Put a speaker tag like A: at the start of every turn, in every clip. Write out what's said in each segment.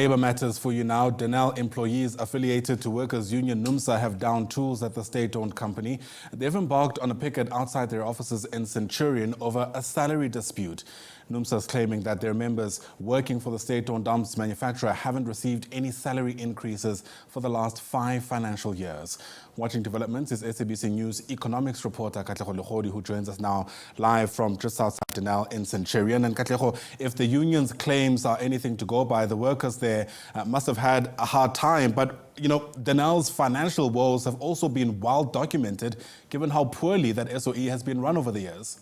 A: Labour matters for you now. Denel employees affiliated to workers' union Numsa have downed tools at the state-owned company. They've embarked on a picket outside their offices in Centurion over a salary dispute. Numsa is claiming that their members working for the state-owned dumps manufacturer haven't received any salary increases for the last 5 financial years. Watching developments is SABC News economics reporter Katlego Legodi, who joins us now live from just outside Denel in Centurion. And Katlego, if the union's claims are anything to go by, the workers there must have had a hard time. But, you know, Denel's financial woes have also been well documented, given how poorly that SOE has been run over the years.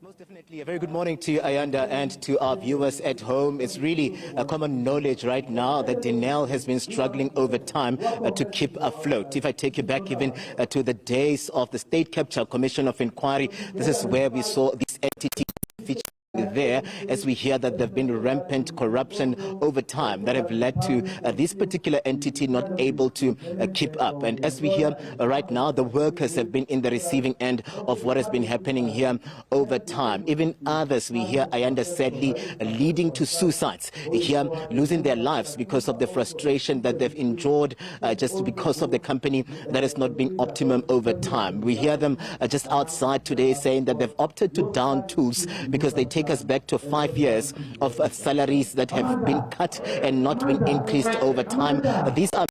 B: Most definitely. A very good morning to you, Ayanda, and to our viewers at home. It's really a common knowledge right now that Denel has been struggling over time to keep afloat. If I take you back even to the days of the State Capture Commission of Inquiry, this is where we saw this entity feature there, as we hear that there have been rampant corruption over time that have led to this particular entity not able to keep up. And as we hear right now, the workers have been in the receiving end of what has been happening here over time. Even others, we hear, Ayanda, sadly leading to suicides here, losing their lives because of the frustration that they've endured just because of the company that has not been optimum over time. We hear them just outside today saying that they've opted to down tools because they take us back to 5 years of salaries that have been cut and not been increased over time. These are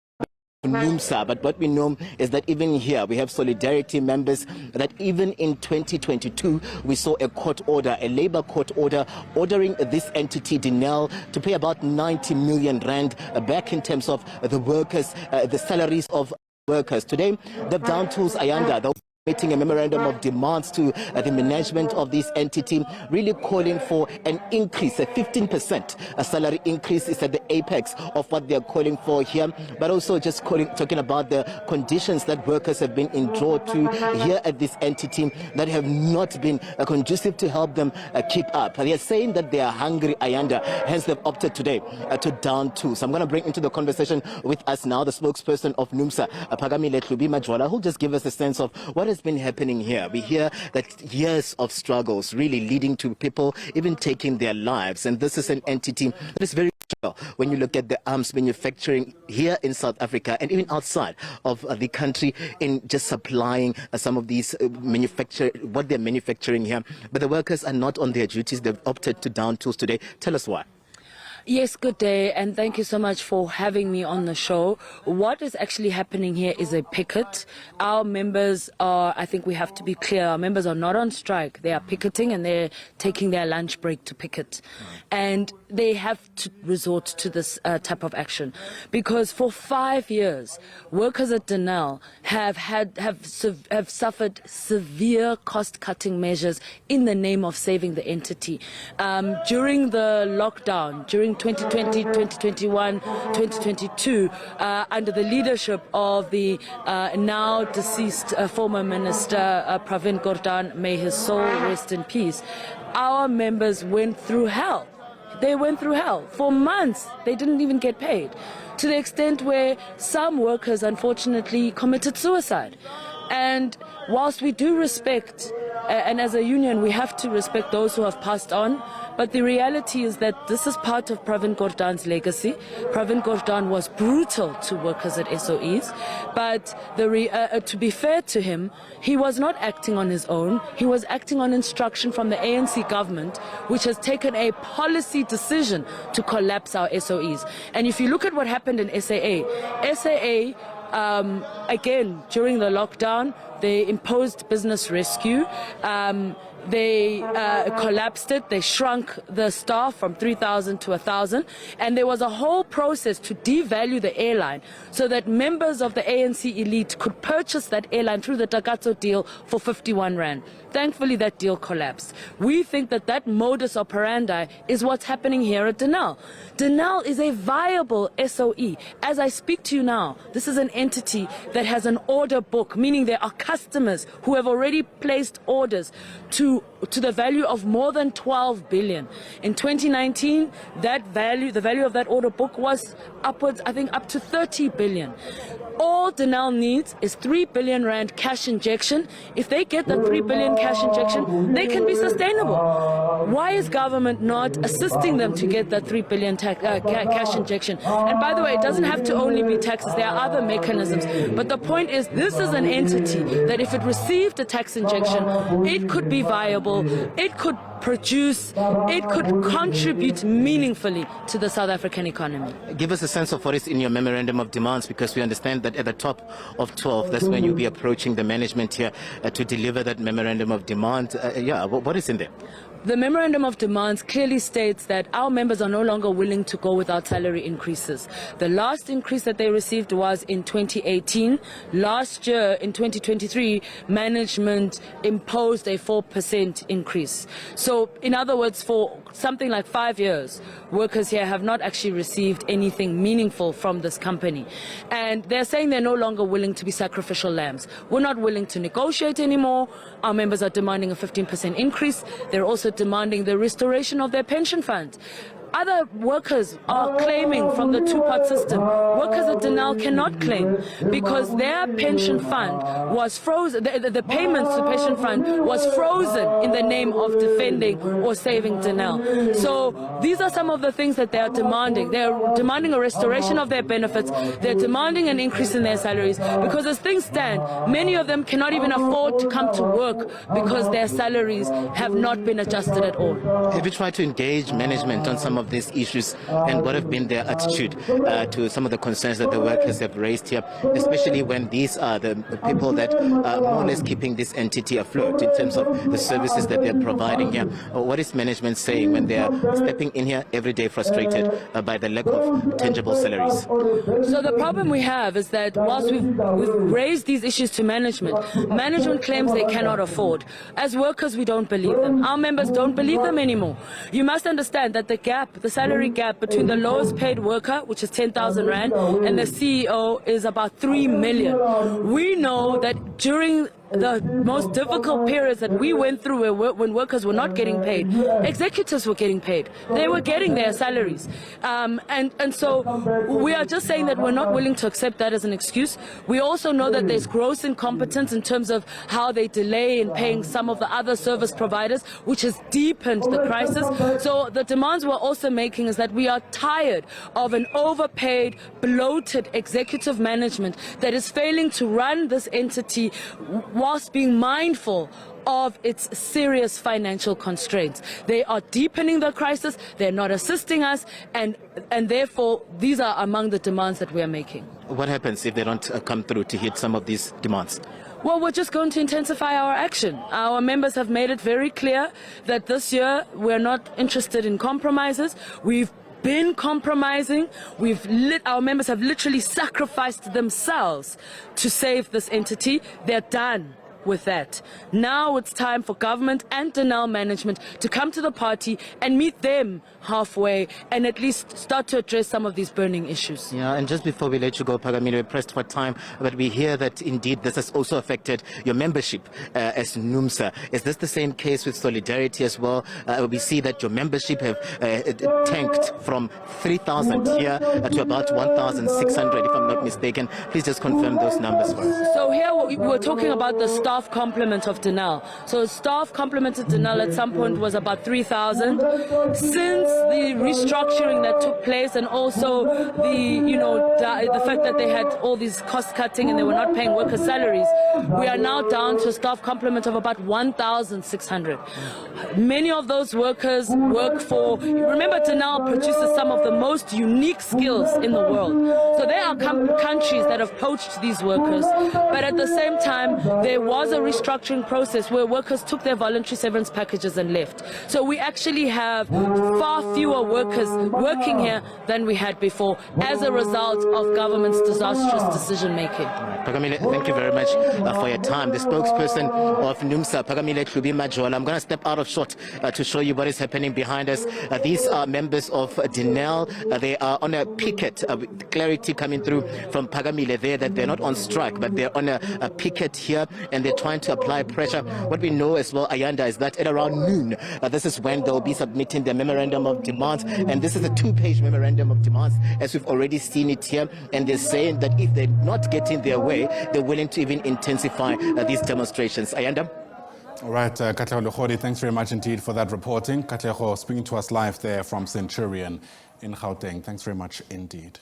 B: Numsa, but what we know is that even here we have Solidarity members that even in 2022 we saw a court order, a labor court order, ordering this entity Denel to pay about 90 million rand back in terms of the workers, the salaries of workers. Today the down tools, Ayanda, making a memorandum of demands to the management of this entity, really calling for an increase, a 15% salary increase is at the apex of what they're calling for here, but also just talking about the conditions that workers have been endured to here at this entity that have not been conducive to help them keep up. They are saying that they are hungry, Ayanda, hence they've opted today to down tools. I'm going to bring into the conversation with us now the spokesperson of Numsa, Phakamile Hlubi-Majola, who'll just give us a sense of what has been happening here. We hear that years of struggles really leading to people even taking their lives, and this is an entity that is very when you look at the arms manufacturing here in South Africa and even outside of the country in just supplying some of these what they're manufacturing here. But the workers are not on their duties. They've opted to down tools today. Tell us why.
C: Yes, good day, and thank you so much for having me on the show. What is actually happening here is a picket. Our members are, I think we have to be clear, our members are not on strike. They are picketing and they're taking their lunch break to picket. And they have to resort to this type of action because for 5 years, workers at Denel have suffered severe cost-cutting measures in the name of saving the entity. During the lockdown, during 2020, 2021, 2022, under the leadership of the now deceased former minister Pravin Gordhan, may his soul rest in peace, our members went through hell. They went through hell. For months, they didn't even get paid, to the extent where some workers, unfortunately, committed suicide. And whilst we do respect, and as a union, we have to respect those who have passed on, but the reality is that this is part of Pravin Gordhan's legacy. Pravin Gordhan was brutal to workers at SOEs, but to be fair to him, he was not acting on his own. He was acting on instruction from the ANC government, which has taken a policy decision to collapse our SOEs. And if you look at what happened in SAA, again, during the lockdown, they imposed business rescue. They collapsed it. They shrunk the staff from 3,000 to 1,000. And there was a whole process to devalue the airline so that members of the ANC elite could purchase that airline through the Takatso deal for 51 Rand. Thankfully, that deal collapsed. We think that that modus operandi is what's happening here at Denel. Denel is a viable SOE. As I speak to you now, this is an entity that has an order book, meaning there are customers who have already placed orders to to the value of more than 12 billion. In 2019, the value of that order book was upwards, I think, up to 30 billion. All Denel needs is 3 billion rand cash injection. If they get that 3 billion cash injection, they can be sustainable. Why is government not assisting them to get that 3 billion cash injection? And by the way, it doesn't have to only be taxes. There are other mechanisms. But the point is, this is an entity that if it received a tax injection, it could be viable, it could produce, it could contribute meaningfully to the South African economy.
B: Give us a sense of what is in your memorandum of demands, because we understand that at the top of 12, that's when you'll be approaching the management here to deliver that memorandum of demand. What is in there?
C: The Memorandum of Demands clearly states that our members are no longer willing to go without salary increases. The last increase that they received was in 2018. Last year, in 2023, management imposed a 4% increase. So, in other words, for something like 5 years, workers here have not actually received anything meaningful from this company. And they're saying they're no longer willing to be sacrificial lambs. We're not willing to negotiate anymore. Our members are demanding a 15% increase. They're also demanding the restoration of their pension fund. Other workers are claiming from the two-part system. Workers at Denel cannot claim because their pension fund was frozen. The payments to the pension fund was frozen in the name of defending or saving Denel. So these are some of the things that they are demanding. They are demanding a restoration of their benefits. They're demanding an increase in their salaries because as things stand, many of them cannot even afford to come to work because their salaries have not been adjusted at all.
B: Have you tried to engage management on some of these issues, and what have been their attitude to some of the concerns that the workers have raised here, especially when these are the people that are more or less keeping this entity afloat in terms of the services that they're providing here? What is management saying when they are stepping in here every day frustrated by the lack of tangible salaries?
C: So the problem we have is that whilst we've raised these issues to management, management claims they cannot afford. As workers, we don't believe them. Our members don't believe them anymore. You must understand that the salary gap between the lowest paid worker, which is 10,000 Rand, and the CEO is about 3 million. We know that during the most difficult periods that we went through when workers were not getting paid, executives were getting paid. They were getting their salaries. And so we are just saying that we're not willing to accept that as an excuse. We also know that there's gross incompetence in terms of how they delay in paying some of the other service providers, which has deepened the crisis. So the demands we're also making is that we are tired of an overpaid, bloated executive management that is failing to run this entity whilst being mindful of its serious financial constraints. They are deepening the crisis, they're not assisting us, and therefore these are among the demands that we are making.
B: What happens if they don't come through to hit some of these demands?
C: Well, we're just going to intensify our action. Our members have made it very clear that this year we're not interested in compromises. We've been compromising. Our members have literally sacrificed themselves to save this entity. They're done with that. Now it's time for government and Denel management to come to the party and meet them halfway and at least start to address some of these burning issues.
B: Yeah, and just before we let you go, Phakamile, we're pressed for time, but we hear that indeed this has also affected your membership as Numsa. Is this the same case with Solidarity as well? We see that your membership have tanked from 3,000 here to about 1,600, if I'm not mistaken. Please just confirm those numbers for us.
C: So here we're talking about the staff complement of Denel. So staff complement of Denel at some point was about 3,000. Since the restructuring that took place and also the fact that they had all these cost cutting and they were not paying workers' salaries, we are now down to a staff complement of about 1,600. Many of those workers work for, remember Denel produces some of the most unique skills in the world. So there are countries that have poached these workers, but at the same time there was a restructuring process where workers took their voluntary severance packages and left. So we actually have far fewer workers working here than we had before as a result of government's disastrous decision making.
B: Phakamile, thank you very much for your time. The spokesperson of Numsa, Phakamile Hlubi-Majola. I'm going to step out of shot to show you what is happening behind us. These are members of Denel. They are on a picket. Clarity coming through from Phakamile there that they're not on strike, but they're on a picket here, and they're trying to apply pressure. What we know as well, Ayanda, is that at around noon, this is when they'll be submitting their memorandum of demands, and this is a 2-page memorandum of demands, as we've already seen it here, and they're saying that if they're not getting their way, they're willing to even intensify these demonstrations. Ayanda?
A: All right, Katlego Legodi, thanks very much indeed for that reporting. Katlego speaking to us live there from Centurion in Gauteng. Thanks very much indeed.